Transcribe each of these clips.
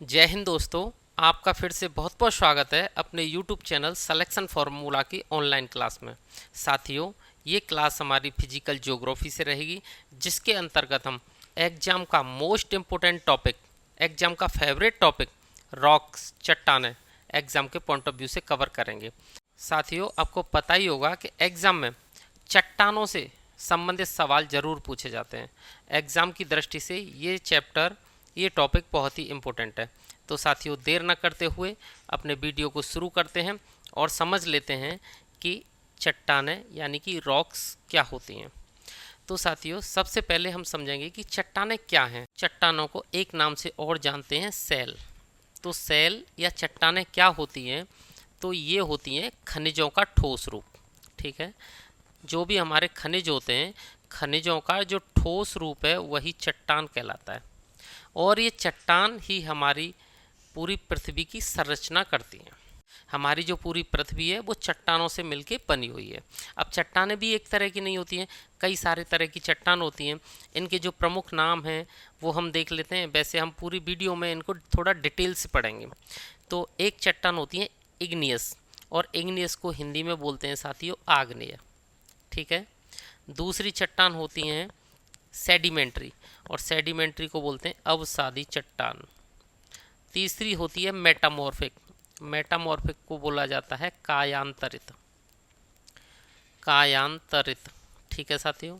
जय हिंद दोस्तों। आपका फिर से बहुत बहुत स्वागत है अपने YouTube चैनल सिलेक्शन फार्मूला की ऑनलाइन क्लास में। साथियों, ये क्लास हमारी फिजिकल ज्योग्राफी से रहेगी, जिसके अंतर्गत हम एग्जाम का मोस्ट इम्पोर्टेंट टॉपिक, एग्जाम का फेवरेट टॉपिक रॉक्स, चट्टानें, एग्जाम के पॉइंट ऑफ व्यू से कवर करेंगे। साथियों, आपको पता ही होगा कि एग्जाम में चट्टानों से संबंधित सवाल जरूर पूछे जाते हैं। एग्जाम की दृष्टि से ये टॉपिक बहुत ही इम्पोर्टेंट है। तो साथियों, देर न करते हुए अपने वीडियो को शुरू करते हैं और समझ लेते हैं कि चट्टानें यानी कि रॉक्स क्या होती हैं। तो साथियों, सबसे पहले हम समझेंगे कि चट्टानें क्या हैं। चट्टानों को एक नाम से और जानते हैं, सेल। तो सेल या चट्टानें क्या होती हैं? तो ये होती हैं खनिजों का ठोस रूप। ठीक है, जो भी हमारे खनिज होते हैं, खनिजों का जो ठोस रूप है वही चट्टान कहलाता है। और ये चट्टान ही हमारी पूरी पृथ्वी की संरचना करती हैं। हमारी जो पूरी पृथ्वी है वो चट्टानों से मिलके बनी हुई है। अब चट्टानें भी एक तरह की नहीं होती हैं, कई सारे तरह की चट्टान होती हैं। इनके जो प्रमुख नाम हैं वो हम देख लेते हैं। वैसे हम पूरी वीडियो में इनको थोड़ा डिटेल से पढ़ेंगे। तो एक चट्टान होती है इग्नियस, और इग्नियस को हिंदी में बोलते हैं साथियों आग्नेय। ठीक है, दूसरी चट्टान होती हैं सेडिमेंट्री, और सेडिमेंट्री को बोलते हैं अवसादी चट्टान। तीसरी होती है मेटामॉर्फिक, मेटामॉर्फिक को बोला जाता है कायांतरित, कायांतरित। ठीक है साथियों,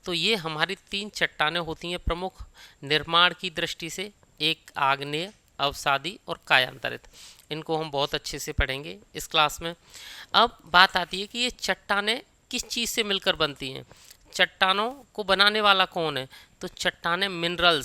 तो ये हमारी तीन चट्टानें होती हैं प्रमुख निर्माण की दृष्टि से, एक आग्नेय, अवसादी और कायांतरित। इनको हम बहुत अच्छे से पढ़ेंगे इस क्लास में। अब बात आती है कि ये चट्टानें किस चीज़ से मिलकर बनती हैं। चट्टानों को बनाने वाला कौन है? तो चट्टानें मिनरल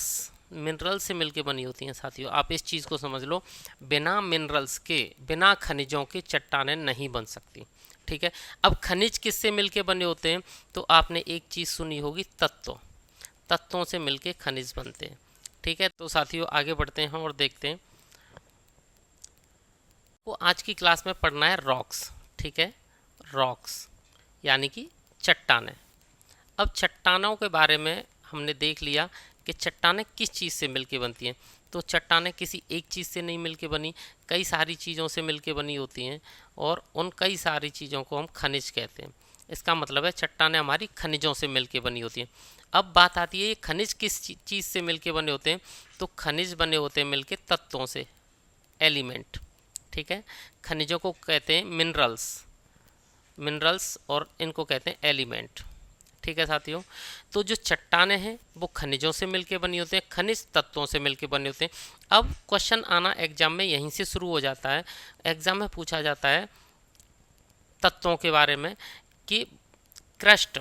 से मिलकर बनी होती हैं साथियों। आप इस चीज़ को समझ लो, बिना मिनरल्स के, बिना खनिजों के चट्टानें नहीं बन सकती। ठीक है, अब खनिज किससे मिलके बने होते हैं? तो आपने एक चीज़ सुनी होगी, तत्वों से मिलके खनिज बनते हैं। ठीक है, तो साथियों आगे बढ़ते हैं और देखते हैं। वो आज की क्लास में पढ़ना है रॉक्स। ठीक है, रॉक्स यानी कि चट्टानें। अब चट्टानों के बारे में हमने देख लिया कि चट्टानें किस चीज़ से मिलके बनती हैं। तो चट्टानें किसी एक चीज़ से नहीं मिलके बनी, कई सारी चीज़ों से मिलके बनी होती हैं, और उन कई सारी चीज़ों को हम खनिज कहते हैं। इसका मतलब है चट्टानें हमारी खनिजों से मिलके बनी होती हैं। अब बात आती है ये खनिज किस चीज़ से मिलके बने होते हैं? तो खनिज बने होते हैं मिलके तत्वों से, एलिमेंट। ठीक है, खनिजों को कहते हैं मिनरल्स और इनको कहते हैं एलिमेंट। ठीक है साथियों, तो जो चट्टानें हैं वो खनिजों से मिलके बनी होते हैं, खनिज तत्वों से मिलके बने होते हैं। अब क्वेश्चन आना एग्जाम में यहीं से शुरू हो जाता है। एग्जाम में पूछा जाता है तत्वों के बारे में कि क्रस्ट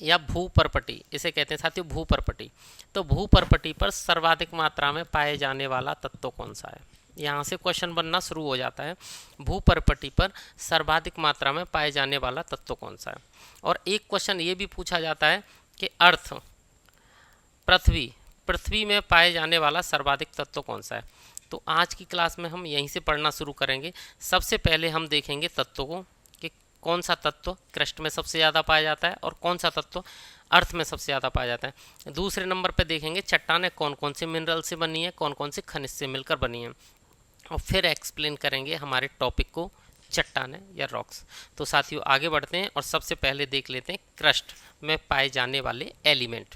या भूपर्पटी, इसे कहते हैं साथियों भूपर्पटी। तो भूपर्पटी पर सर्वाधिक मात्रा में पाए जाने वाला तत्व कौन सा है? यहाँ से क्वेश्चन बनना शुरू हो जाता है। भूपर्पटी पर सर्वाधिक मात्रा में पाए जाने वाला तत्व कौन सा है? और एक क्वेश्चन ये भी पूछा जाता है कि अर्थ, पृथ्वी में पाए जाने वाला सर्वाधिक तत्व कौन सा है? तो आज की क्लास में हम यहीं से पढ़ना शुरू करेंगे। सबसे पहले हम देखेंगे तत्व को कि कौन सा तत्व क्रस्ट में सबसे ज़्यादा पाया जाता है और कौन सा तत्व अर्थ में सबसे ज़्यादा पाया जाता है। दूसरे नंबर पर देखेंगे चट्टानें कौन कौन से मिनरल से बनी है, कौन कौन से खनिज से मिलकर बनी है, और फिर एक्सप्लेन करेंगे हमारे टॉपिक को, चट्टानें या रॉक्स। तो साथियों आगे बढ़ते हैं और सबसे पहले देख लेते हैं क्रस्ट में पाए जाने वाले एलिमेंट।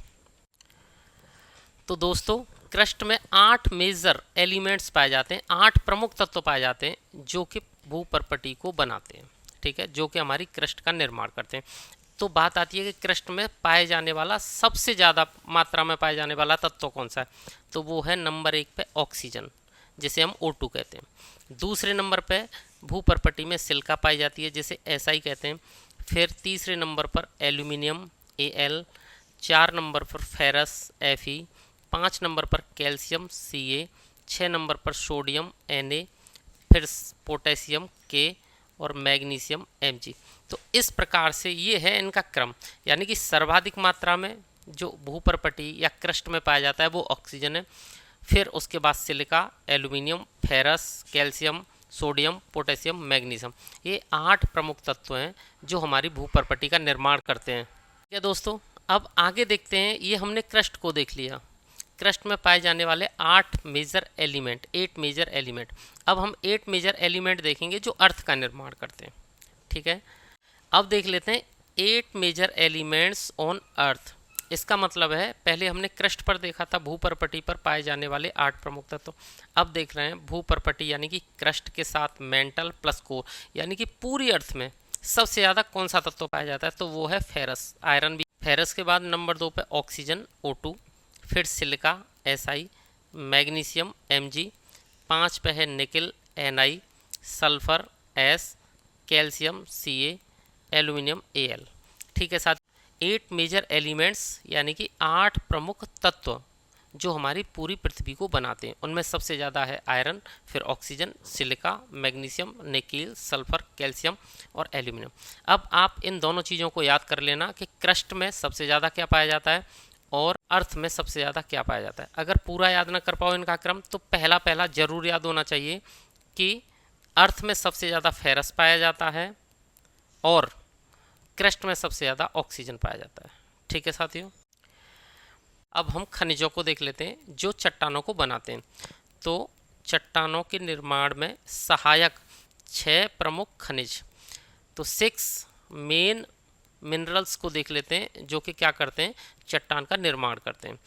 तो दोस्तों, क्रस्ट में 8 मेजर एलिमेंट्स पाए जाते हैं, 8 प्रमुख तत्व पाए जाते हैं जो कि भूपर्पटी को बनाते हैं। ठीक है, जो कि हमारी क्रस्ट का निर्माण करते हैं। तो बात आती है कि क्रस्ट में पाए जाने वाला, सबसे ज़्यादा मात्रा में पाए जाने वाला तत्व कौन सा है? तो वो है नंबर 1 पे ऑक्सीजन, जिसे हम O2 कहते हैं। दूसरे नंबर पे भूपर्पटी में सिलिका पाई जाती है, जिसे SI कहते हैं। फिर तीसरे नंबर पर एल्यूमिनियम Al, 4 नंबर पर फेरस Fe, 5 नंबर पर कैल्शियम Ca, 6 नंबर पर सोडियम Na, फिर पोटेशियम K और मैग्नीशियम Mg। तो इस प्रकार से ये है इनका क्रम, यानी कि सर्वाधिक मात्रा में जो भूपर्पटी या क्रस्ट में पाया जाता है वो ऑक्सीजन है। फिर उसके बाद silica, aluminium, ferrous, calcium, sodium, potassium, magnesium. ये 8 प्रमुख तत्व हैं जो हमारी भूपर्पटी का निर्माण करते हैं। ठीक है दोस्तों, अब आगे देखते हैं। ये हमने क्रस्ट को देख लिया। क्रस्ट में पाए जाने वाले 8 मेजर एलिमेंट। अब हम 8 मेजर एलिमेंट देखेंगे जो अर्थ का निर्माण करते हैं। ठीक है, अब देख लेते हैं 8 मेजर एलिमेंट्स ऑन अर्थ। इसका मतलब है पहले हमने क्रस्ट पर देखा था, भूपर्पटी पर पाए जाने वाले 8 प्रमुख तत्व। अब देख रहे हैं भूपर्पटी यानी कि क्रस्ट के साथ मेंटल प्लस कोर, यानी कि पूरी अर्थ में सबसे ज़्यादा कौन सा तत्व पाया जाता है, तो वो है फेरस, आयरन भी। फेरस के बाद नंबर 2 पे ऑक्सीजन O2, फिर सिलिका Si, मैग्नीशियम Mg, 5 पे है nickel Ni, sulphur S, calcium Ca, aluminium Al। ठीक है साथ 8 मेजर एलिमेंट्स यानी कि 8 प्रमुख तत्व जो हमारी पूरी पृथ्वी को बनाते हैं। उनमें सबसे ज़्यादा है आयरन, फिर oxygen, silica, magnesium, nickel, sulphur, calcium और एल्यूमिनियम। अब आप इन दोनों चीज़ों को याद कर लेना कि क्रस्ट में सबसे ज़्यादा क्या पाया जाता है और अर्थ में सबसे ज़्यादा क्या पाया जाता है। अगर पूरा याद ना कर पाओ इनका क्रम तो पहला जरूर याद होना चाहिए कि अर्थ में सबसे ज़्यादा फेरस पाया जाता है और क्रस्ट में सबसे ज़्यादा ऑक्सीजन पाया जाता है। ठीक है साथियों, अब हम खनिजों को देख लेते हैं जो चट्टानों को बनाते हैं। तो चट्टानों के निर्माण में सहायक 6 प्रमुख खनिज, तो 6 मेन मिनरल्स को देख लेते हैं जो कि क्या करते हैं, चट्टान का निर्माण करते हैं।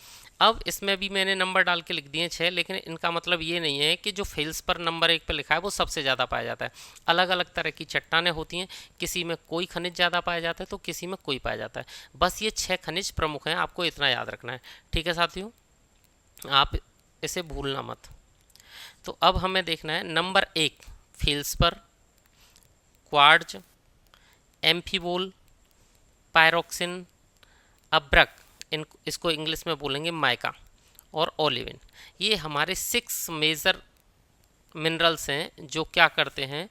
अब इसमें भी मैंने नंबर डाल के लिख दिए 6, लेकिन इनका मतलब ये नहीं है कि जो फील्ड्स पर नंबर 1 पर लिखा है वो सबसे ज़्यादा पाया जाता है। अलग अलग तरह की चट्टानें होती हैं, किसी में कोई खनिज ज़्यादा पाया जाता है तो किसी में कोई पाया जाता है। बस ये 6 खनिज प्रमुख हैं, आपको इतना याद रखना है। ठीक है साथियों, आप इसे भूलना मत। तो अब हमें देखना है नंबर 1 फील्ड्स पर क्वार्ट्ज, एम्फीबोल, पायरोक्सिन, अब्रक, इसको इंग्लिश में बोलेंगे माइका, और ओलिविन। ये हमारे 6 मेजर मिनरल्स हैं जो क्या करते हैं,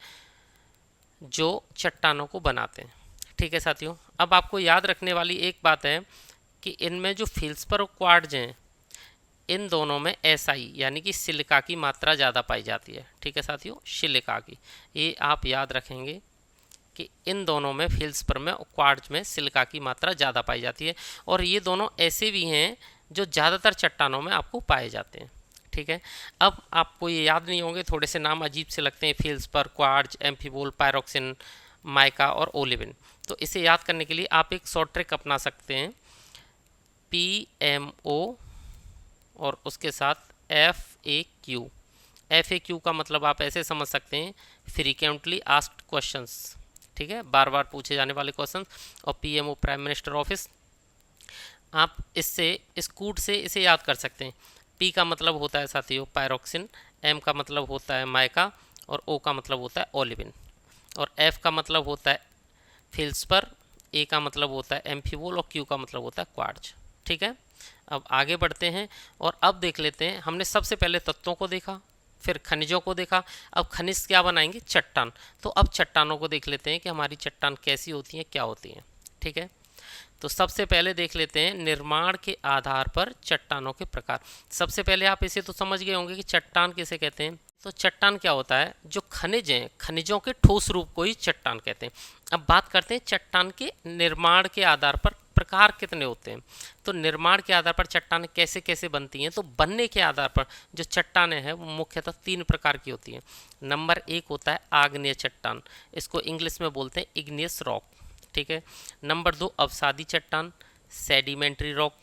जो चट्टानों को बनाते हैं। ठीक है साथियों, अब आपको याद रखने वाली एक बात है कि इनमें जो फील्ड्सपर और क्वार्ट्ज हैं इन दोनों में Si यानी कि सिलिका की मात्रा ज़्यादा पाई जाती है। ठीक है साथियों, सिलिका की, ये आप याद रखेंगे कि इन दोनों में फील्ड्सपर में और क्वार्ट्ज में सिलिका की मात्रा ज़्यादा पाई जाती है। और ये दोनों ऐसे भी हैं जो ज़्यादातर चट्टानों में आपको पाए जाते हैं। ठीक है, अब आपको ये याद नहीं होंगे, थोड़े से नाम अजीब से लगते हैं, फील्ड्सपर, क्वार्ट्ज, एम्फीबोल, पायरोक्सिन, माइका और ओलिविन। तो इसे याद करने के लिए आप एक शॉर्ट ट्रिक अपना सकते हैं, PMO और उसके साथ FAQ। FAQ का मतलब आप ऐसे समझ सकते हैं, फ्रीक्वेंटली आस्क्ड क्वेश्चंस। ठीक है, बार बार पूछे जाने वाले क्वेश्चन। और PMO प्राइम मिनिस्टर ऑफिस, आप इससे इस कूट से इसे याद कर सकते हैं। P का मतलब होता है साथियों पायरोक्सिन, M का मतलब होता है माइका और O का मतलब होता है ओलिविन, और F का मतलब होता है फील्ड्सपर, A का मतलब होता है एम्फीबोल और Q का मतलब होता है क्वार्ट्ज। ठीक है, अब आगे बढ़ते हैं और अब देख लेते हैं, हमने सबसे पहले तत्वों को देखा, फिर खनिजों को देखा, अब खनिज क्या बनाएंगे, चट्टान। तो अब चट्टानों को देख लेते हैं कि हमारी चट्टान कैसी होती हैं, क्या होती हैं। ठीक है, तो सबसे पहले देख लेते हैं निर्माण के आधार पर चट्टानों के प्रकार। सबसे पहले आप इसे तो समझ गए होंगे कि चट्टान किसे कहते हैं। तो चट्टान क्या होता है, जो खनिज हैं, खनिजों के ठोस रूप को ही चट्टान कहते हैं। अब बात करते हैं चट्टान के निर्माण के आधार पर प्रकार कितने होते हैं। तो निर्माण के आधार पर चट्टानें कैसे कैसे बनती हैं, तो बनने के आधार पर जो चट्टानें हैं वो मुख्यतः 3 प्रकार की होती हैं। नंबर 1 होता है आग्नेय चट्टान, इसको इंग्लिश में बोलते हैं इग्नियस रॉक। ठीक है, नंबर 2 अवसादी चट्टान, सेडिमेंट्री रॉक।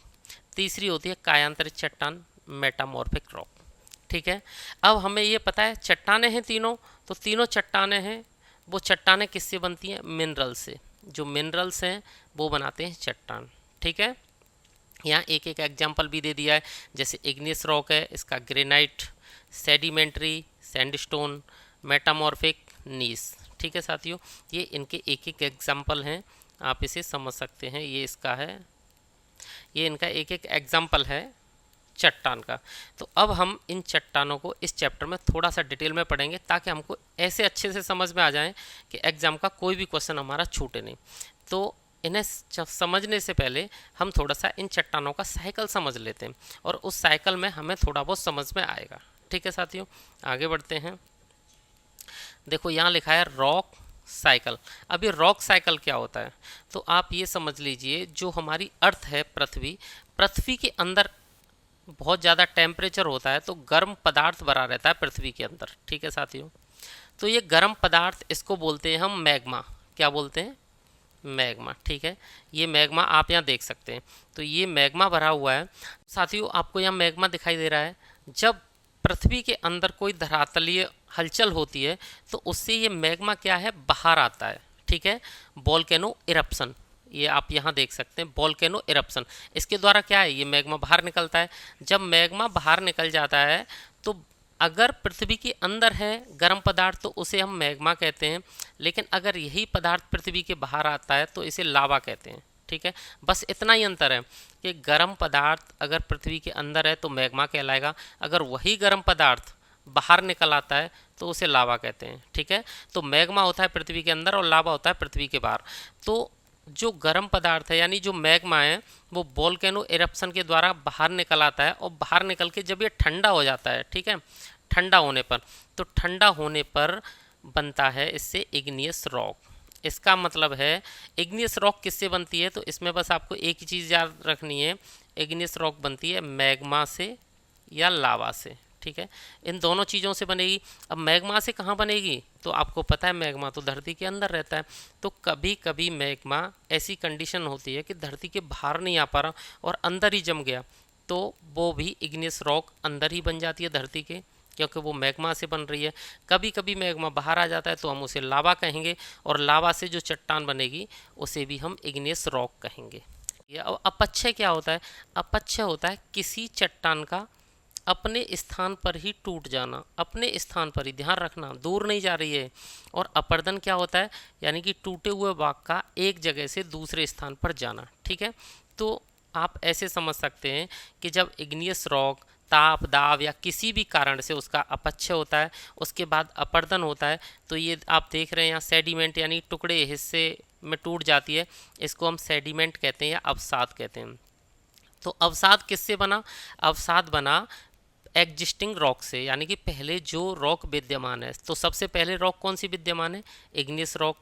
तीसरी होती है कायांतरित चट्टान, मेटामॉर्फिक रॉक। ठीक है, अब हमें ये पता है चट्टानें हैं तीनों, तो तीनों चट्टानें हैं, वो चट्टानें किससे बनती हैं, मिनरल से। जो मिनरल्स हैं वो बनाते हैं चट्टान। ठीक है, यहाँ एक एक एग्जाम्पल भी दे दिया है, जैसे इग्नियस रॉक है, इसका ग्रेनाइट, सेडिमेंट्री सैंडस्टोन, मेटामॉर्फिक नीस। ठीक है साथियों, ये इनके एक एक एग्जाम्पल हैं, आप इसे समझ सकते हैं। ये इसका है, ये इनका एक एक एग्जाम्पल है चट्टान का। तो अब हम इन चट्टानों को इस चैप्टर में थोड़ा सा डिटेल में पढ़ेंगे ताकि हमको ऐसे अच्छे से समझ में आ जाए कि एग्ज़ाम का कोई भी क्वेश्चन हमारा छूटे नहीं। तो इन्हें समझने से पहले हम थोड़ा सा इन चट्टानों का साइकिल समझ लेते हैं और उस साइकिल में हमें थोड़ा बहुत समझ में आएगा। ठीक है साथियों, आगे बढ़ते हैं। देखो यहाँ लिखा है रॉक साइकिल। अब ये रॉक साइकिल क्या होता है, तो आप ये समझ लीजिए जो हमारी अर्थ है, पृथ्वी के अंदर बहुत ज़्यादा टेम्परेचर होता है तो गर्म पदार्थ भरा रहता है पृथ्वी के अंदर। ठीक है साथियों, तो ये गर्म पदार्थ इसको बोलते हैं हम मैग्मा। क्या बोलते हैं? मैग्मा। ठीक है, ये मैग्मा आप यहाँ देख सकते हैं। तो ये मैग्मा भरा हुआ है साथियों। आपको यहाँ मैग्मा दिखाई दे रहा है। जब पृथ्वी के अंदर कोई धरातलीय हलचल होती है तो उससे ये मैग्मा क्या है, बाहर आता है। ठीक है, वोल्केनो इरप्शन, ये आप यहाँ देख सकते हैं, वोल्केनो इरप्शन। इसके द्वारा क्या है, ये मैग्मा बाहर निकलता है। जब मैग्मा बाहर निकल जाता है तो अगर पृथ्वी के अंदर है गर्म पदार्थ तो उसे हम मैग्मा कहते हैं, लेकिन अगर यही पदार्थ पृथ्वी के बाहर आता है तो इसे लावा कहते हैं। ठीक है, बस इतना ही अंतर है कि गर्म पदार्थ अगर पृथ्वी के अंदर है तो मैग्मा कहलाएगा, अगर वही गर्म पदार्थ बाहर निकल आता है तो उसे लावा कहते हैं। ठीक है, तो मैग्मा होता है पृथ्वी के अंदर और लावा होता है पृथ्वी के बाहर। तो जो गर्म पदार्थ है यानी जो मैग्मा है वो वोल्केनो इरप्शन के द्वारा बाहर निकल आता है, और बाहर निकल के जब ये ठंडा हो जाता है, ठीक है, ठंडा होने पर, तो ठंडा होने पर बनता है इससे इग्नियस रॉक। इसका मतलब है इग्नियस रॉक किससे बनती है, तो इसमें बस आपको एक ही चीज़ याद रखनी है, इग्नियस रॉक बनती है मैग्मा से या लावा से। ठीक है, इन दोनों चीज़ों से बनेगी। अब मैग्मा से कहाँ बनेगी, तो आपको पता है मैग्मा तो धरती के अंदर रहता है। तो कभी कभी मैग्मा ऐसी कंडीशन होती है कि धरती के बाहर नहीं आ पा रहा और अंदर ही जम गया, तो वो भी इग्नियस रॉक अंदर ही बन जाती है धरती के, क्योंकि वो मैग्मा से बन रही है। कभी कभी मैग्मा बाहर आ जाता है तो हम उसे लावा कहेंगे, और लावा से जो चट्टान बनेगी उसे भी हम इग्नियस रॉक कहेंगे। अब अपक्षय क्या होता है? अपक्षय होता है किसी चट्टान का अपने स्थान पर ही टूट जाना, अपने स्थान पर ही, ध्यान रखना दूर नहीं जा रही है। और अपर्दन क्या होता है, यानी कि टूटे हुए भाग का एक जगह से दूसरे स्थान पर जाना। ठीक है, तो आप ऐसे समझ सकते हैं कि जब इग्नियस रॉक ताप दाब या किसी भी कारण से उसका अपक्षय होता है, उसके बाद अपर्दन होता है, तो ये आप देख रहे हैं यहाँ सेडिमेंट यानी टुकड़े हिस्से में टूट जाती है, इसको हम सेडिमेंट कहते हैं या अवसाद कहते हैं। तो अवसाद किससे बना? अवसाद बना एग्जिस्टिंग रॉक से, यानी कि पहले जो रॉक विद्यमान है। तो सबसे पहले रॉक कौन सी विद्यमान है? इग्नियस रॉक,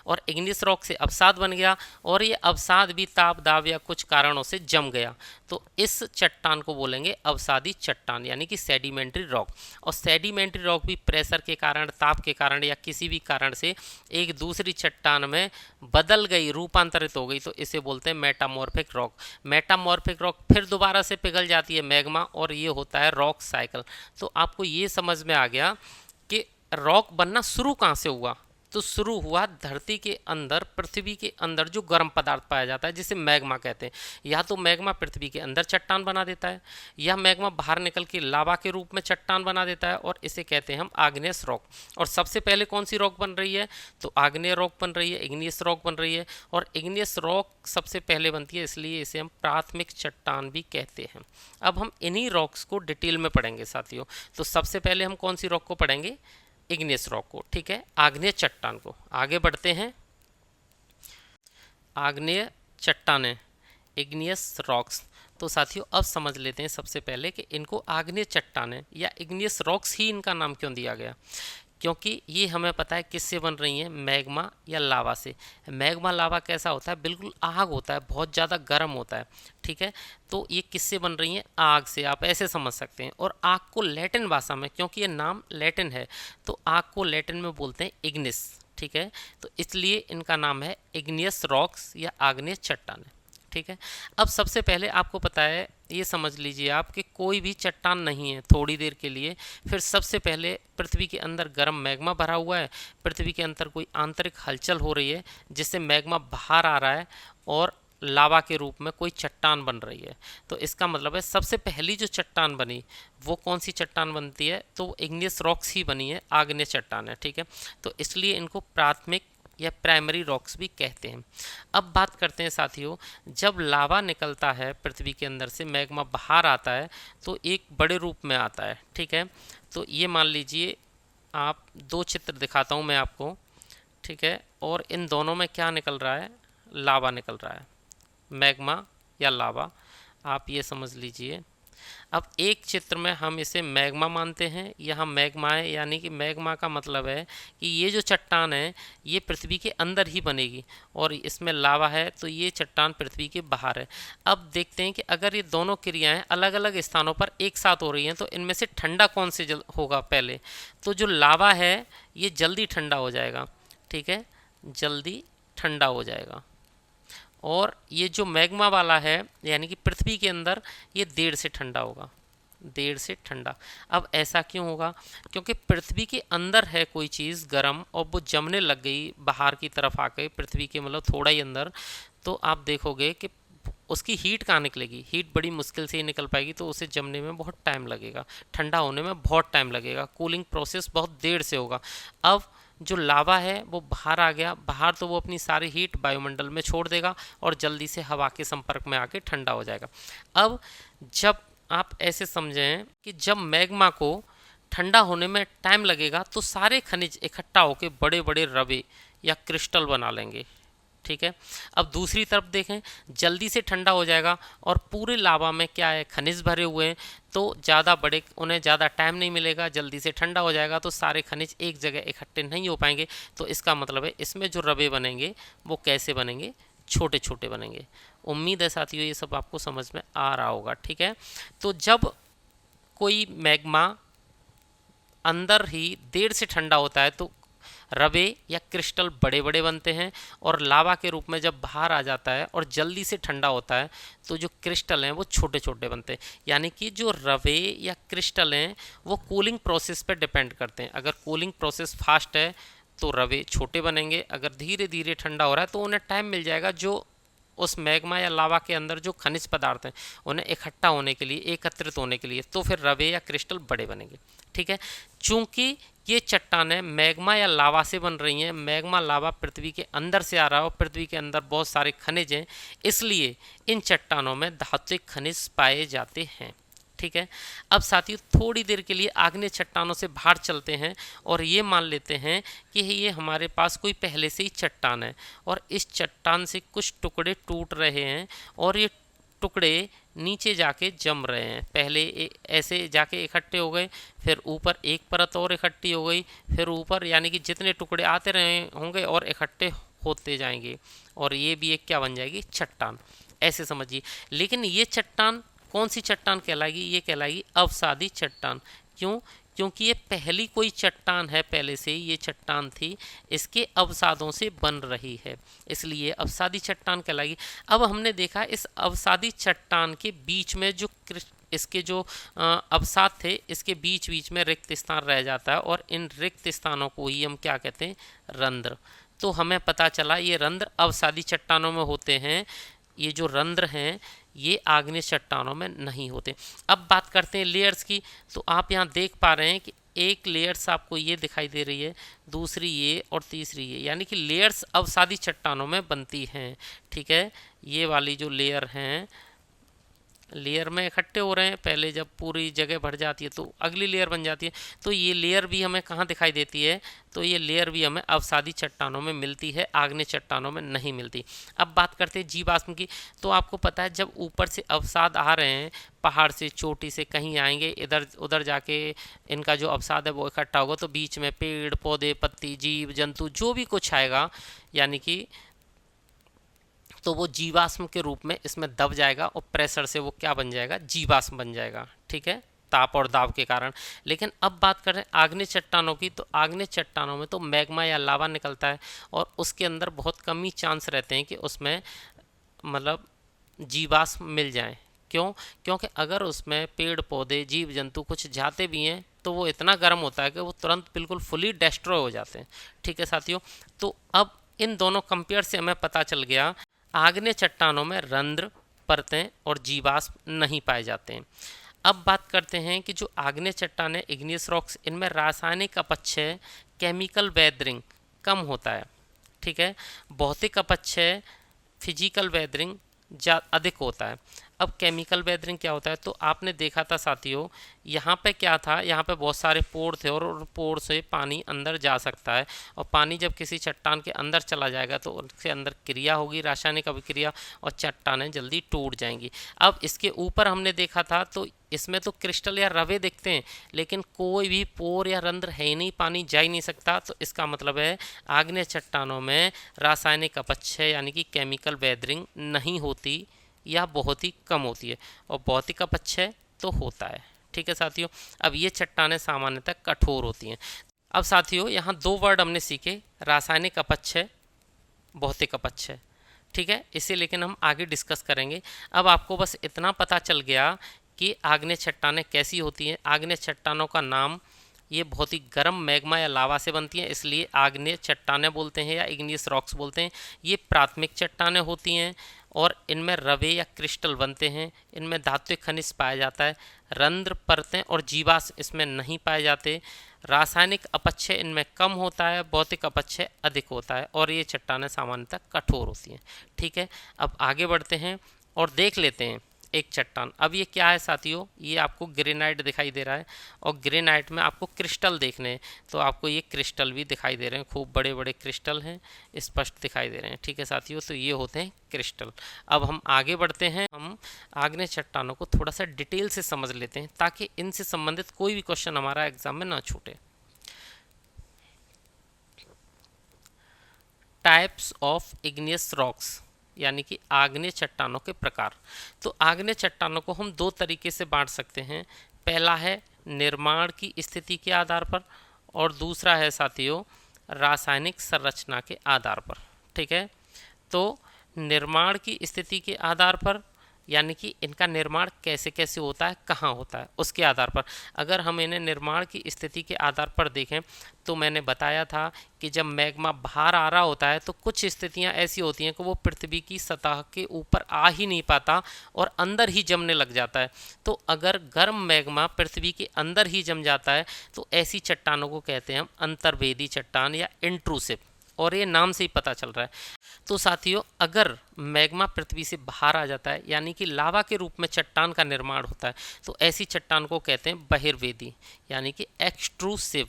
और इग्नियस रॉक से अवसाद बन गया, और ये अवसाद भी ताप दाब या कुछ कारणों से जम गया, तो इस चट्टान को बोलेंगे अवसादी चट्टान यानी कि सेडिमेंट्री रॉक। और सेडिमेंट्री रॉक भी प्रेशर के कारण, ताप के कारण या किसी भी कारण से एक दूसरी चट्टान में बदल गई, रूपांतरित हो गई, तो इसे बोलते हैं मेटामॉर्फिक रॉक। मेटामॉर्फिक रॉक फिर दोबारा से पिघल जाती है मैग्मा, और ये होता है रॉक साइकिल। तो आपको ये समझ में आ गया कि रॉक बनना शुरू कहाँ से हुआ, तो शुरू हुआ धरती के अंदर, पृथ्वी के अंदर जो गर्म पदार्थ पाया जाता है जिसे मैग्मा कहते हैं। या तो मैग्मा पृथ्वी के अंदर चट्टान बना देता है, या मैग्मा बाहर निकल के लावा के रूप में चट्टान बना देता है, और इसे कहते हैं हम आग्नेयस रॉक। और सबसे पहले कौन सी रॉक बन रही है, तो आग्नेय रॉक बन रही है, इग्नियस रॉक बन रही है। और इग्नियस रॉक सबसे पहले बनती है, इसलिए इसे हम प्राथमिक चट्टान भी कहते हैं। अब हम इन्हीं रॉक्स को डिटेल में पढ़ेंगे साथियों। तो सबसे पहले हम कौन सी रॉक को पढ़ेंगे? इग्नियस रॉक को। ठीक है, आग्नेय चट्टान को। आगे बढ़ते हैं। आग्नेय चट्टानें, इग्नियस रॉक्स। तो साथियों अब समझ लेते हैं सबसे पहले कि इनको आग्नेय चट्टानें या इग्नियस रॉक्स ही इनका नाम क्यों दिया गया, क्योंकि ये हमें पता है किससे बन रही हैं, मैग्मा या लावा से। मैग्मा लावा कैसा होता है, बिल्कुल आग होता है, बहुत ज़्यादा गर्म होता है। ठीक है, तो ये किससे बन रही हैं, आग से, आप ऐसे समझ सकते हैं। और आग को लैटिन भाषा में, क्योंकि ये नाम लैटिन है, तो आग को लैटिन में बोलते हैं इग्निस। ठीक है, तो इसलिए इनका नाम है इग्नियस रॉक्स या आग्नेय चट्टानें। ठीक है, अब सबसे पहले आपको पता है, ये समझ लीजिए आप कि कोई भी चट्टान नहीं है थोड़ी देर के लिए, फिर सबसे पहले पृथ्वी के अंदर गर्म मैग्मा भरा हुआ है, पृथ्वी के अंदर कोई आंतरिक हलचल हो रही है जिससे मैग्मा बाहर आ रहा है और लावा के रूप में कोई चट्टान बन रही है। तो इसका मतलब है सबसे पहली जो चट्टान बनी वो कौन सी चट्टान बनती है, तो इग्नियस रॉक्स ही बनी है, आग्नेय चट्टान है। ठीक है, तो इसलिए इनको प्राथमिक या प्राइमरी रॉक्स भी कहते हैं। अब बात करते हैं साथियों, जब लावा निकलता है पृथ्वी के अंदर से, मैग्मा बाहर आता है, तो एक बड़े रूप में आता है। ठीक है, तो ये मान लीजिए आप दो चित्र दिखाता हूँ मैं आपको। ठीक है, और इन दोनों में क्या निकल रहा है, लावा निकल रहा है, मैग्मा या लावा, आप ये समझ लीजिए। अब एक चित्र में हम इसे मैग्मा मानते हैं, यहाँ मैग्मा है, यानी कि मैग्मा का मतलब है कि ये जो चट्टान है ये पृथ्वी के अंदर ही बनेगी, और इसमें लावा है तो ये चट्टान पृथ्वी के बाहर है। अब देखते हैं कि अगर ये दोनों क्रियाएं अलग अलग स्थानों पर एक साथ हो रही हैं तो इनमें से ठंडा कौन से होगा पहले। तो जो लावा है ये जल्दी ठंडा हो जाएगा, ठीक है, जल्दी ठंडा हो जाएगा। और ये जो मैग्मा वाला है यानी कि पृथ्वी के अंदर, ये देर से ठंडा होगा, देर से ठंडा। अब ऐसा क्यों होगा? क्योंकि पृथ्वी के अंदर है कोई चीज़ गर्म और वो जमने लग गई बाहर की तरफ आके, पृथ्वी के मतलब थोड़ा ही अंदर, तो आप देखोगे कि उसकी हीट कहाँ निकलेगी, हीट बड़ी मुश्किल से ही निकल पाएगी, तो उसे जमने में बहुत टाइम लगेगा, ठंडा होने में बहुत टाइम लगेगा, कूलिंग प्रोसेस बहुत देर से होगा। अब जो लावा है वो बाहर आ गया, बाहर तो वो अपनी सारी हीट वायुमंडल में छोड़ देगा और जल्दी से हवा के संपर्क में आके ठंडा हो जाएगा। अब जब आप ऐसे समझें कि जब मैग्मा को ठंडा होने में टाइम लगेगा तो सारे खनिज इकट्ठा होकर बड़े बड़े रवे या क्रिस्टल बना लेंगे, ठीक है। अब दूसरी तरफ देखें, जल्दी से ठंडा हो जाएगा और पूरे लावा में क्या है, खनिज भरे हुए हैं, तो ज़्यादा बड़े, उन्हें ज़्यादा टाइम नहीं मिलेगा, जल्दी से ठंडा हो जाएगा तो सारे खनिज एक जगह इकट्ठे नहीं हो पाएंगे। तो इसका मतलब है इसमें जो रवे बनेंगे वो कैसे बनेंगे, छोटे छोटे बनेंगे। उम्मीद है साथियों ये सब आपको समझ में आ रहा होगा, ठीक है। तो जब कोई मैग्मा अंदर ही देर से ठंडा होता है तो रवे या क्रिस्टल बड़े बड़े बनते हैं, और लावा के रूप में जब बाहर आ जाता है और जल्दी से ठंडा होता है तो जो क्रिस्टल हैं वो छोटे छोटे बनते हैं। यानी कि जो रवे या क्रिस्टल हैं वो कूलिंग प्रोसेस पर डिपेंड करते हैं। अगर कूलिंग प्रोसेस फास्ट है तो रवे छोटे बनेंगे, अगर धीरे धीरे ठंडा हो रहा है तो उन्हें टाइम मिल जाएगा जो उस मैग्मा या लावा के अंदर जो खनिज पदार्थ हैं उन्हें इकट्ठा होने के लिए, एकत्रित होने के लिए, तो फिर रवे या क्रिस्टल बड़े बनेंगे, ठीक है। चूंकि ये चट्टानें मैग्मा या लावा से बन रही हैं, मैग्मा लावा पृथ्वी के अंदर से आ रहा है और पृथ्वी के अंदर बहुत सारे खनिज हैं, इसलिए इन चट्टानों में धात्विक खनिज पाए जाते हैं, ठीक है। अब साथियों थोड़ी देर के लिए आग्नेय चट्टानों से बाहर चलते हैं और ये मान लेते हैं कि ये हमारे पास कोई पहले से ही चट्टान है और इस चट्टान से कुछ टुकड़े टूट रहे हैं और ये टुकड़े नीचे जाके जम रहे हैं। पहले ऐसे जाके इकट्ठे हो गए, फिर ऊपर एक परत और इकट्ठी हो गई, फिर ऊपर, यानी कि जितने टुकड़े आते रहे होंगे और इकट्ठे होते जाएंगे और ये भी एक क्या बन जाएगी, चट्टान, ऐसे समझिए। लेकिन ये चट्टान कौन सी चट्टान कहलाएगी, ये कहलाएगी अवसादी चट्टान। क्यों? क्योंकि ये पहली कोई चट्टान है, पहले से ये चट्टान थी, इसके अवसादों से बन रही है, इसलिए अवसादी चट्टान कहलाएगी। अब हमने देखा इस अवसादी चट्टान के बीच में जो इसके जो अवसाद थे, इसके बीच बीच में रिक्त स्थान रह जाता है और इन रिक्त स्थानों को ही हम क्या कहते हैं, रंध्र। तो हमें पता चला ये रंध्र अवसादी चट्टानों में होते हैं, ये जो रंध्र हैं ये आग्नेय चट्टानों में नहीं होते। अब बात करते हैं लेयर्स की, तो आप यहाँ देख पा रहे हैं कि एक लेयर्स आपको ये दिखाई दे रही है, दूसरी ये और तीसरी ये, यानी कि लेयर्स अवसादी चट्टानों में बनती हैं, ठीक है। ये वाली जो लेयर हैं, लेयर में इकट्ठे हो रहे हैं, पहले जब पूरी जगह भर जाती है तो अगली लेयर बन जाती है, तो ये लेयर भी हमें कहाँ दिखाई देती है, तो ये लेयर भी हमें अवसादी चट्टानों में मिलती है, आग्नेय चट्टानों में नहीं मिलती। अब बात करते हैं जीवाश्म की, तो आपको पता है जब ऊपर से अवसाद आ रहे हैं, पहाड़ से, चोटी से कहीं आएंगे, इधर उधर जाके इनका जो अवसाद है वो इकट्ठा होगा, तो बीच में पेड़ पौधे, पत्ती, जीव जंतु जो भी कुछ आएगा, यानी कि तो वो जीवाश्म के रूप में इसमें दब जाएगा और प्रेशर से वो क्या बन जाएगा, जीवाश्म बन जाएगा, ठीक है, ताप और दाब के कारण। लेकिन अब बात करें आग्नेय चट्टानों की, तो आग्नेय चट्टानों में तो मैग्मा या लावा निकलता है और उसके अंदर बहुत कम ही चांस रहते हैं कि उसमें मतलब जीवाश्म मिल जाए। क्यों? क्योंकि अगर उसमें पेड़ पौधे, जीव जंतु कुछ जाते भी हैं तो वो इतना गर्म होता है कि वो तुरंत बिल्कुल फुली डिस्ट्रॉय हो जाते हैं, ठीक है साथियों। तो अब इन दोनों कंपेयर से हमें पता चल गया आग्नेय चट्टानों में रंध्र, परतें और जीवाश्म नहीं पाए जाते हैं। अब बात करते हैं कि जो आग्नेय चट्टानें, इग्नियस रॉक्स, इनमें रासायनिक अपक्षय, केमिकल वेदरिंग कम होता है, ठीक है। भौतिक अपक्षय, फिजिकल वेदरिंग अधिक होता है। अब केमिकल वेदरिंग क्या होता है, तो आपने देखा था साथियों, यहाँ पे क्या था, यहाँ पे बहुत सारे पोर थे और पोर से पानी अंदर जा सकता है और पानी जब किसी चट्टान के अंदर चला जाएगा तो उसके अंदर क्रिया होगी, रासायनिक अभिक्रिया, और चट्टानें जल्दी टूट जाएंगी। अब इसके ऊपर हमने देखा था तो इसमें तो क्रिस्टल या रवे दिखते हैं, लेकिन कोई भी पोर या रंध्र है ही नहीं, पानी जा ही नहीं सकता। तो इसका मतलब है आग्नेय चट्टानों में रासायनिक अपक्षय यानी कि केमिकल वेदरिंग नहीं होती या बहुत ही कम होती है, और भौतिक अपक्षय तो होता है। ठीक है साथियों, अब ये चट्टानें सामान्यतः कठोर होती हैं। अब साथियों यहाँ दो वर्ड हमने सीखे, रासायनिक अपक्षय, भौतिक अपक्षय। ठीक है, इसे लेकिन हम आगे डिस्कस करेंगे। अब आपको बस इतना पता चल गया कि आग्नेय चट्टानें कैसी होती हैं। आग्नेय चट्टानों का नाम, ये बहुत ही गर्म मैग्मा या लावा से बनती हैं, इसलिए आग्नेय चट्टानें बोलते हैं या इग्नियस रॉक्स बोलते हैं। ये प्राथमिक चट्टानें होती हैं और इनमें रवे या क्रिस्टल बनते हैं। इनमें धात्विक खनिज पाया जाता है। रंध्र, परतें और जीवाश्म इसमें नहीं पाए जाते। रासायनिक अपक्षय इनमें कम होता है, भौतिक अपक्षय अधिक होता है, और ये चट्टानें सामान्यतः कठोर होती हैं। ठीक है, अब आगे बढ़ते हैं और देख लेते हैं एक चट्टान। अब ये क्या है साथियों, ये आपको ग्रेनाइट दिखाई दे रहा है, और ग्रेनाइट में आपको क्रिस्टल देखने हैं। तो आपको ये क्रिस्टल भी दिखाई दे रहे हैं, खूब बड़े बड़े क्रिस्टल हैं, स्पष्ट दिखाई दे रहे हैं। ठीक है साथियों, तो ये होते हैं क्रिस्टल। अब हम आगे बढ़ते हैं, हम आग्नेय चट्टानों को थोड़ा सा डिटेल से समझ लेते हैं, ताकि इनसे संबंधित कोई भी क्वेश्चन हमारा एग्जाम में ना छूटे। टाइप्स ऑफ इग्नियस रॉक्स यानी कि आग्नेय चट्टानों के प्रकार। तो आग्नेय चट्टानों को हम दो तरीके से बांट सकते हैं। पहला है निर्माण की स्थिति के आधार पर, और दूसरा है साथियों रासायनिक संरचना के आधार पर। ठीक है, तो निर्माण की स्थिति के आधार पर यानी कि इनका निर्माण कैसे कैसे होता है, कहाँ होता है, उसके आधार पर। अगर हम इन्हें निर्माण की स्थिति के आधार पर देखें तो मैंने बताया था कि जब मैग्मा बाहर आ रहा होता है तो कुछ स्थितियां ऐसी होती हैं कि वो पृथ्वी की सतह के ऊपर आ ही नहीं पाता और अंदर ही जमने लग जाता है। तो अगर गर्म मैग्मा पृथ्वी के अंदर ही जम जाता है तो ऐसी चट्टानों को कहते हैं हम अंतर्वेदी चट्टान या इंट्रूसिव, और ये नाम से ही पता चल रहा है। तो साथियों अगर मैग्मा पृथ्वी से बाहर आ जाता है यानी कि लावा के रूप में चट्टान का निर्माण होता है, तो ऐसी चट्टान को कहते हैं बहिर्वेदी यानी कि एक्सट्रूसिव।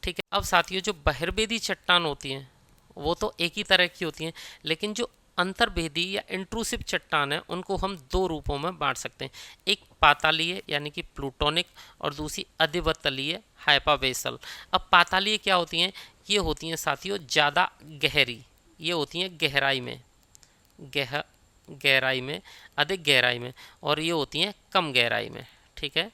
ठीक है, अब साथियों जो बहिर्वेदी चट्टान होती हैं वो तो एक ही तरह की होती हैं, लेकिन जो अंतर्वेदी या इंट्रूसिव चट्टान है उनको हम दो रूपों में बांट सकते हैं। एक पातालीय यानी कि प्लूटोनिक, और दूसरी अधिवतलीय हाइपावेसल। अब पातालीय क्या होती हैं, ये होती हैं साथियों ज़्यादा गहरी, ये होती हैं गहराई में, गहराई में, अधिक गहराई में, और ये होती हैं कम गहराई में। ठीक है,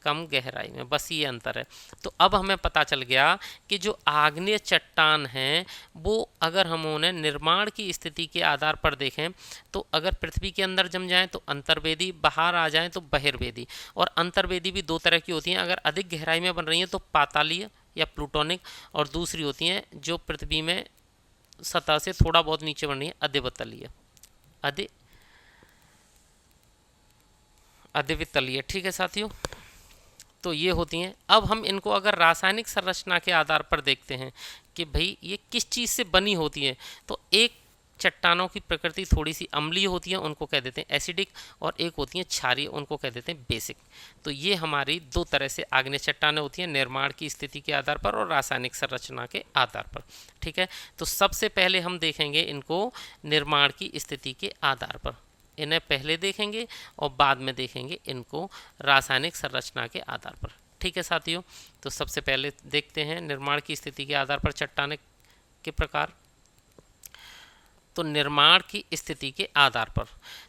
कम गहराई में, बस ये अंतर है। तो अब हमें पता चल गया कि जो आग्नेय चट्टान हैं वो अगर हम उन्हें निर्माण की स्थिति के आधार पर देखें तो अगर पृथ्वी के अंदर जम जाएं तो अंतर्वेदी, बाहर आ जाएं तो बहिर्वेदी। और अंतर्वेदी भी दो तरह की होती हैं, अगर अधिक गहराई में बन रही हैं तो पातालीय या प्लूटोनिक, और दूसरी होती हैं जो पृथ्वी में सतह से थोड़ा बहुत नीचे बन रही है, अधिवतलीय, अधिवितलीय। ठीक है साथियों, तो ये होती हैं। अब हम इनको अगर रासायनिक संरचना के आधार पर देखते हैं कि भाई ये किस चीज़ से बनी होती है, तो एक चट्टानों की प्रकृति थोड़ी सी अम्लीय होती है, उनको कह देते हैं एसिडिक, और एक होती हैं क्षारीय, उनको कह देते हैं बेसिक। तो ये हमारी दो तरह से आग्नेय चट्टानें होती हैं, निर्माण की स्थिति के आधार पर और रासायनिक संरचना के आधार पर। ठीक है, तो सबसे पहले हम देखेंगे इनको निर्माण की स्थिति के आधार पर, इन्हें पहले देखेंगे और बाद में देखेंगे इनको रासायनिक संरचना के आधार पर। ठीक है साथियों, तो सबसे पहले देखते हैं निर्माण की स्थिति के आधार पर चट्टानें के प्रकार। तो निर्माण की स्थिति के आधार पर,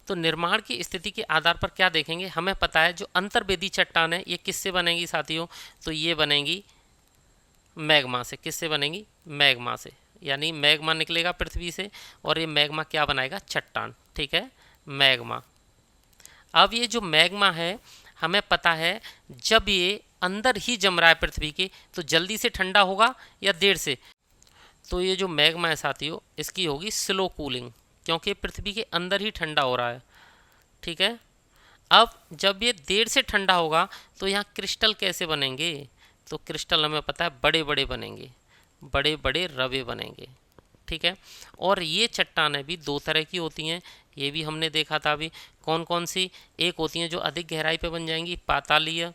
तो निर्माण की स्थिति के आधार पर क्या देखेंगे, हमें पता है जो अंतर्वेदी चट्टान है ये किससे बनेगी साथियों, तो ये बनेगी मैग्मा से। किससे बनेगी, मैग्मा से, यानी मैग्मा निकलेगा पृथ्वी से और ये मैग्मा क्या बनाएगा, चट्टान। ठीक है, मैग्मा। अब ये जो मैग्मा है हमें पता है जब ये अंदर ही जम रहा है पृथ्वी के तो जल्दी से ठंडा होगा या देर से, तो ये जो मैग्मा है साथियों इसकी होगी स्लो कूलिंग, क्योंकि पृथ्वी के अंदर ही ठंडा हो रहा है। ठीक है, अब जब ये देर से ठंडा होगा तो यहाँ क्रिस्टल कैसे बनेंगे, तो क्रिस्टल हमें पता है बड़े बड़े बनेंगे, बड़े बड़े रवे बनेंगे। ठीक है, और ये चट्टानें भी दो तरह की होती हैं, ये भी हमने देखा था अभी। कौन कौन सी, एक होती हैं जो अधिक गहराई पे बन जाएंगी, पातालीय,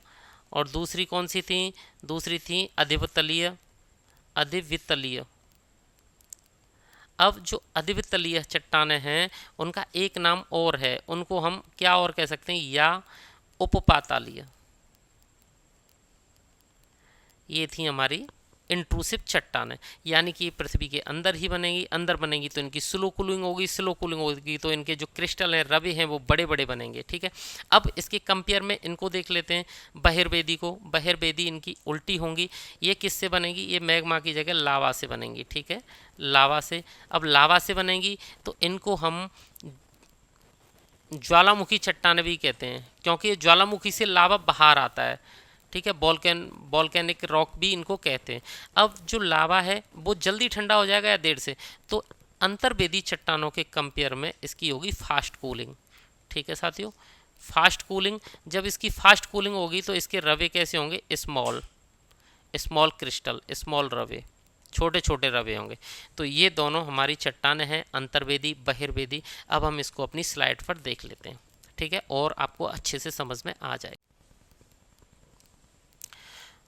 और दूसरी कौन सी थी, दूसरी थी अधिवितलीय, अधिवितलीय। अब जो अधिवितलीय चट्टानें हैं उनका एक नाम और है, उनको हम क्या और कह सकते हैं, या उपपातालीय, ये थी हमारी इंट्रूसिव चट्टानें, यानी कि पृथ्वी के अंदर ही बनेगी, अंदर बनेगी तो इनकी स्लो कूलिंग होगी, स्लो कूलिंग होगी तो इनके जो क्रिस्टल हैं, रवे हैं, वो बड़े बड़े बनेंगे। ठीक है, अब इसके कंपेयर में इनको देख लेते हैं बहिर्वेदी को। बहिर्वेदी इनकी उल्टी होंगी, ये किससे बनेगी, ये मैग्मा की जगह लावा से बनेंगी। ठीक है, लावा से। अब लावा से बनेंगी तो इनको हम ज्वालामुखी चट्टानें भी कहते हैं, क्योंकि ये ज्वालामुखी से लावा बाहर आता है। ठीक है, वॉल्केनिक रॉक भी इनको कहते हैं। अब जो लावा है वो जल्दी ठंडा हो जाएगा या देर से, तो अंतर्वेदी चट्टानों के कंपेयर में इसकी होगी फास्ट कूलिंग। ठीक है साथियों, फास्ट कूलिंग, जब इसकी फास्ट कूलिंग होगी तो इसके रवे कैसे होंगे, स्मॉल स्मॉल क्रिस्टल, स्मॉल रवे, छोटे छोटे रवे होंगे। तो ये दोनों हमारी चट्टानें हैं, अंतर्वेदी बहिर्वेदी। अब हम इसको अपनी स्लाइड पर देख लेते हैं। ठीक है, और आपको अच्छे से समझ में आ जाएगा।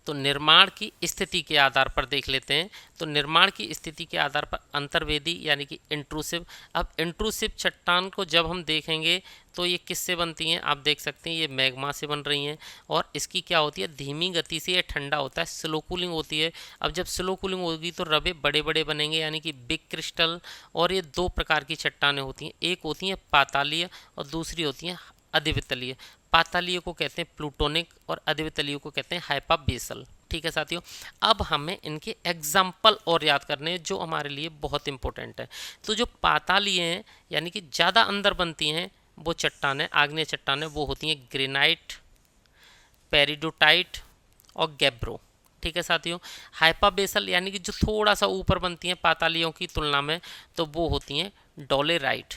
तो निर्माण की स्थिति के आधार पर देख लेते हैं। तो निर्माण की स्थिति के आधार पर अंतर्वेदी यानी कि इंट्रूसिव। अब इंट्रूसिव चट्टान को जब हम देखेंगे तो ये किससे बनती हैं, आप देख सकते हैं ये मैग्मा से बन रही हैं, और इसकी क्या होती है, धीमी गति से ये ठंडा होता है, स्लो कूलिंग होती है। अब जब स्लो कूलिंग होगी तो रवे बड़े बड़े बनेंगे, यानी कि बिग क्रिस्टल। और ये दो प्रकार की चट्टानें होती हैं, एक होती हैं पातालीय और दूसरी होती हैं अद्वितलीय। पातालीय को कहते हैं प्लूटोनिक और अद्वितलीय को कहते हैं हाइपाबेसल। ठीक है साथियों, अब हमें इनके एग्जाम्पल और याद करने हैं जो हमारे लिए बहुत इंपॉर्टेंट है। तो जो पातालीय हैं यानी कि ज़्यादा अंदर बनती हैं वो चट्टानें, आग्नेय चट्टानें, वो होती हैं ग्रेनाइट, पेरिडोटाइट और गैब्रो। ठीक है साथियों, हाइपाबेसल यानी कि जो थोड़ा सा ऊपर बनती हैं पातालियों की तुलना में, तो वो होती हैं डोलेराइट,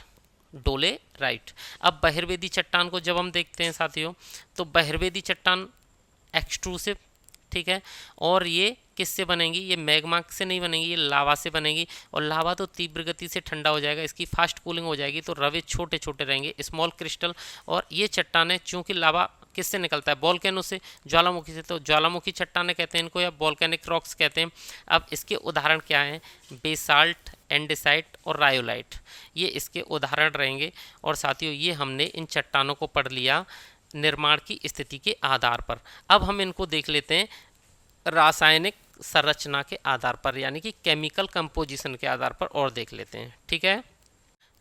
डोलेराइट। अब बहिर्वेदी चट्टान को जब हम देखते हैं साथियों, तो बहिर्वेदी चट्टान एक्सट्रूसिव। ठीक है, और ये किससे बनेंगी, ये मैग्मा से नहीं बनेगी, ये लावा से बनेगी। और लावा तो तीव्र गति से ठंडा हो जाएगा, इसकी फास्ट कूलिंग हो जाएगी तो रवे छोटे छोटे रहेंगे, स्मॉल क्रिस्टल। और ये चट्टानें, चूंकि लावा किससे निकलता है, वोल्केनो से, ज्वालामुखी से, तो ज्वालामुखी चट्टानें कहते हैं इनको, या वोल्केनिक रॉक्स कहते हैं। अब इसके उदाहरण क्या हैं, बेसाल्ट, एंडेसाइट और रायोलाइट, ये इसके उदाहरण रहेंगे। और साथियों ये हमने इन चट्टानों को पढ़ लिया निर्माण की स्थिति के आधार पर। अब हम इनको देख लेते हैं रासायनिक संरचना के आधार पर, यानी कि केमिकल कंपोजिशन के आधार पर, और देख लेते हैं। ठीक है,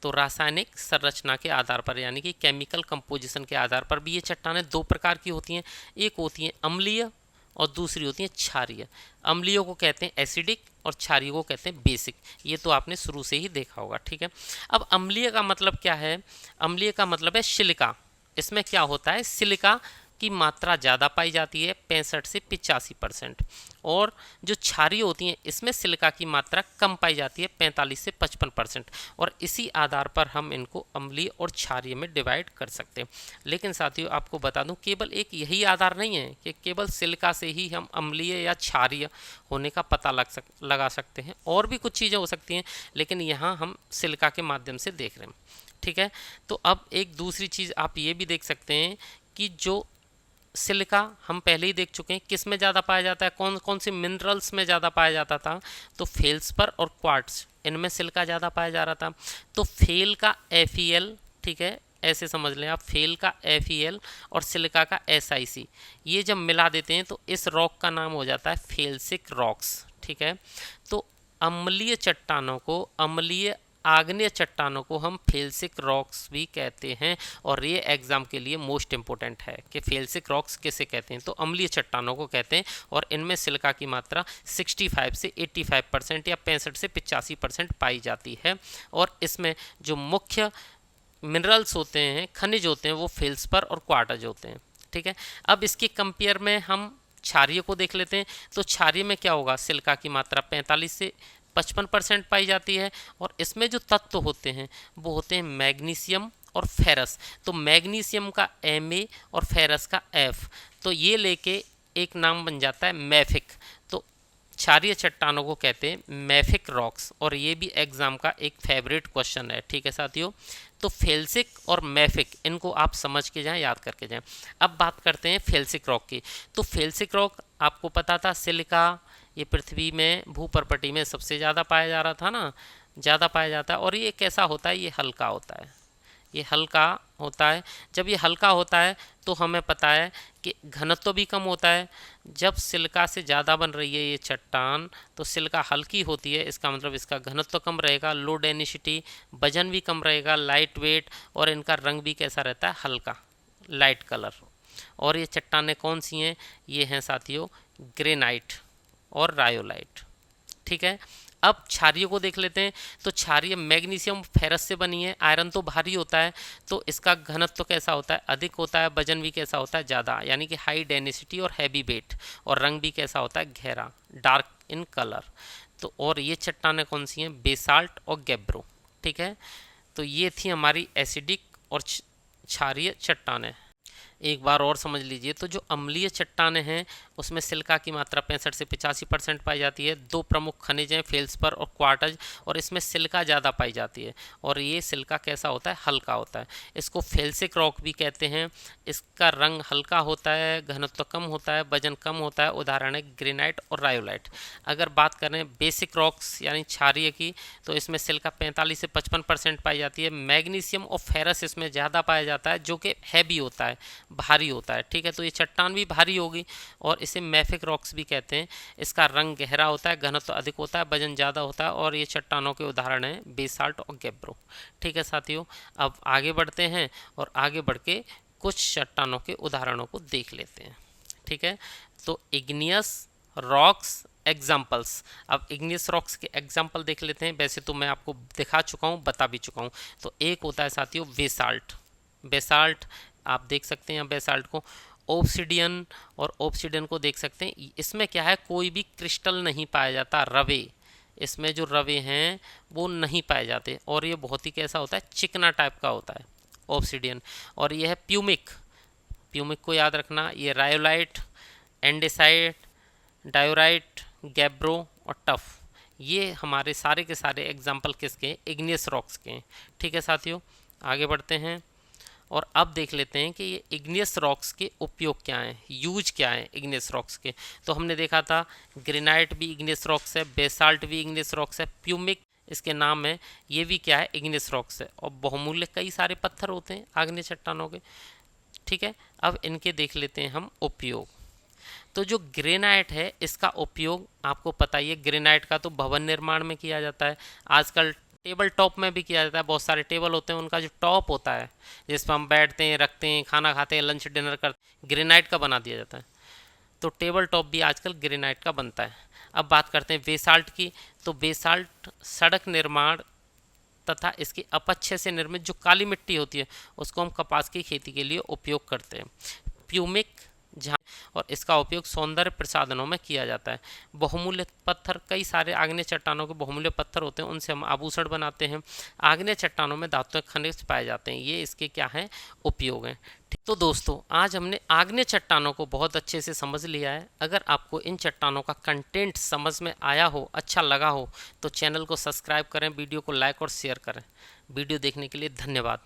तो रासायनिक संरचना के आधार पर यानी कि केमिकल कंपोजिशन के आधार पर भी ये चट्टानें दो प्रकार की होती हैं, एक होती हैं अम्लीय और दूसरी होती हैं क्षारीय। अम्लीय को कहते हैं एसिडिक और क्षारीय को कहते हैं बेसिक, ये तो आपने शुरू से ही देखा होगा। ठीक है, अब अम्लीय का मतलब क्या है, अम्लीय का मतलब है सिलिका। इसमें क्या होता है, सिलिका की मात्रा ज़्यादा पाई जाती है 65 से 85%, और जो क्षारीय होती हैं इसमें सिलिका की मात्रा कम पाई जाती है 45 से 55%। और इसी आधार पर हम इनको अम्लीय और क्षारीय में डिवाइड कर सकते हैं। लेकिन साथियों आपको बता दूं, केवल एक यही आधार नहीं है कि केवल सिलिका से ही हम अम्लीय या क्षारीय होने का पता लगा सकते हैं, और भी कुछ चीज़ें हो सकती हैं, लेकिन यहाँ हम सिलिका के माध्यम से देख रहे हैं। ठीक है, तो अब एक दूसरी चीज़ आप ये भी देख सकते हैं कि जो सिलिका हम पहले ही देख चुके हैं किस में ज़्यादा पाया जाता है, कौन कौन से मिनरल्स में ज़्यादा पाया जाता था, तो फेल्सपर और क्वार्ट्स, इनमें सिलिका ज़्यादा पाया जा रहा था। तो फेल का FeL, ठीक है, ऐसे समझ लें आप, फेल का FeL और सिलिका का SiC, ये जब मिला देते हैं तो इस रॉक का नाम हो जाता है फेल्सिक रॉक्स। ठीक है, तो अम्लीय चट्टानों को, अम्लीय आग्नेय चट्टानों को हम फेल्सिक रॉक्स भी कहते हैं। और ये एग्जाम के लिए मोस्ट इंपॉर्टेंट है कि फेल्सिक रॉक्स किसे कहते हैं, तो अम्लीय चट्टानों को कहते हैं। और इनमें सिलिका की मात्रा 65 से 85% या 65 से 85% पाई जाती है। और इसमें जो मुख्य मिनरल्स होते हैं, खनिज होते हैं, वो फेल्सपर और क्वार्टज होते हैं। ठीक है, अब इसके कंपेयर में हम क्षारीय को देख लेते हैं। तो क्षारीय में क्या होगा, सिलिका की मात्रा 45 से 55% पाई जाती है। और इसमें जो तत्व होते हैं वो होते हैं मैग्नीशियम और फेरस। तो मैग्नीशियम का Ma और फेरस का F, तो ये लेके एक नाम बन जाता है मैफिक। तो क्षारीय चट्टानों को कहते हैं मैफिक रॉक्स, और ये भी एग्जाम का एक फेवरेट क्वेश्चन है। ठीक है साथियों, तो फेल्सिक और मैफिक, इनको आप समझ के जाएं, याद करके जाएं। अब बात करते हैं फेल्सिक रॉक की। तो फेल्सिक रॉक आपको पता था, सिलिका ये पृथ्वी में भूपर्पटी में सबसे ज़्यादा पाया जा रहा था ना, ज़्यादा पाया जाता है। और ये कैसा होता है, ये हल्का होता है, ये हल्का होता है। जब ये हल्का होता है तो हमें पता है कि घनत्व भी कम होता है। जब सिलिका से ज़्यादा बन रही है ये चट्टान तो सिलिका हल्की होती है, इसका मतलब इसका घनत्व कम रहेगा, लो डेंसिटी, वजन भी कम रहेगा, लाइट वेट, और इनका रंग भी कैसा रहता है, हल्का लाइट कलर। और ये चट्टानें कौन सी हैं, ये हैं साथियों ग्रेनाइट और रायोलाइट। ठीक है, अब क्षारीय को देख लेते हैं। तो क्षारीय मैग्नीशियम फेरस से बनी है। आयरन तो भारी होता है तो इसका घनत्व तो कैसा होता है, अधिक होता है, वजन भी कैसा होता है, ज़्यादा, यानी कि हाई डेंसिटी और हैवी वेट, और रंग भी कैसा होता है, गहरा, डार्क इन कलर। तो और ये चट्टानें कौन सी हैं, बेसाल्ट और गैब्रो। ठीक है, तो ये थी हमारी एसिडिक और क्षारीय चट्टानें। एक बार और समझ लीजिए, तो जो अम्लीय चट्टानें हैं उसमें सिलिका की मात्रा 65 से 85% पाई जाती है। दो प्रमुख खनिज हैं, फेल्सपर और क्वार्टज, और इसमें सिलिका ज़्यादा पाई जाती है। और ये सिलिका कैसा होता है, हल्का होता है। इसको फेल्सिक रॉक भी कहते हैं। इसका रंग हल्का होता है, घनत्व कम होता है, वजन कम होता है। उदाहरण है ग्रेनाइट और रायोलाइट। अगर बात करें बेसिक रॉक्स यानी क्षारीय की, तो इसमें सिलिका 45 से 55% पाई जाती है। मैग्नीशियम और फेरस इसमें ज़्यादा पाया जाता है, जो कि हैवी होता है, भारी होता है। ठीक है, तो ये चट्टान भी भारी होगी और इसे मैफिक रॉक्स भी कहते हैं। इसका रंग गहरा होता है, घनत्व अधिक होता है, वजन ज़्यादा होता है, और ये चट्टानों के उदाहरण हैं बेसाल्ट और गैब्रो। ठीक है साथियों, अब आगे बढ़ते हैं और आगे बढ़ के कुछ चट्टानों के उदाहरणों को देख लेते हैं। ठीक है, तो इग्नियस रॉक्स एग्जाम्पल्स। अब इग्नियस रॉक्स के एग्जाम्पल देख लेते हैं। वैसे तो मैं आपको दिखा चुका हूँ, बता भी चुका हूँ। तो एक होता है साथियों बेसाल्ट। बेसाल्ट आप देख सकते हैं बेसाल्ट को। ओब्सिडियन, और ओब्सिडियन को देख सकते हैं। इसमें क्या है, कोई भी क्रिस्टल नहीं पाया जाता, रवे, इसमें जो रवे हैं वो नहीं पाए जाते, और ये बहुत ही कैसा होता है, चिकना टाइप का होता है ओब्सिडियन। और ये है प्यूमिक। प्यूमिक को याद रखना, ये रायोलाइट, एंडेसाइट, डायोराइट, गैब्रो और टफ, ये हमारे सारे के सारे एग्जाम्पल किसके, इग्नियस रॉक्स के हैं। ठीक है साथियों, आगे बढ़ते हैं और अब देख लेते हैं कि ये इग्नियस रॉक्स के उपयोग क्या हैं, यूज क्या है इग्नियस रॉक्स के। तो हमने देखा था ग्रेनाइट भी इग्नियस रॉक्स है, बेसाल्ट भी इग्नियस रॉक्स है, प्यूमिक इसके नाम है, ये भी क्या है, इग्नियस रॉक्स है। और बहुमूल्य कई सारे पत्थर होते हैं आग्नेय चट्टानों के। ठीक है, अब इनके देख लेते हैं हम उपयोग। तो जो ग्रेनाइट है इसका उपयोग आपको पता ही है, ग्रेनाइट का तो भवन निर्माण में किया जाता है। आजकल टेबल टॉप में भी किया जाता है। बहुत सारे टेबल होते हैं, उनका जो टॉप होता है जिस पर हम बैठते हैं, रखते हैं, खाना खाते हैं, लंच डिनर करते हैं, ग्रेनाइट का बना दिया जाता है। तो टेबल टॉप भी आजकल ग्रेनाइट का बनता है। अब बात करते हैं बेसाल्ट की। तो बेसाल्ट सड़क निर्माण तथा इसकी अपक्षय से निर्मित जो काली मिट्टी होती है उसको हम कपास की खेती के लिए उपयोग करते हैं। प्यूमिक, जहाँ और इसका उपयोग सौंदर्य प्रसाधनों में किया जाता है। बहुमूल्य पत्थर, कई सारे आग्नेय चट्टानों के बहुमूल्य पत्थर होते हैं, उनसे हम आभूषण बनाते हैं। आग्नेय चट्टानों में धातुएं खनिज पाए जाते हैं, ये इसके क्या हैं, उपयोग हैं। तो दोस्तों आज हमने आग्नेय चट्टानों को बहुत अच्छे से समझ लिया है। अगर आपको इन चट्टानों का कंटेंट समझ में आया हो, अच्छा लगा हो, तो चैनल को सब्सक्राइब करें, वीडियो को लाइक और शेयर करें। वीडियो देखने के लिए धन्यवाद।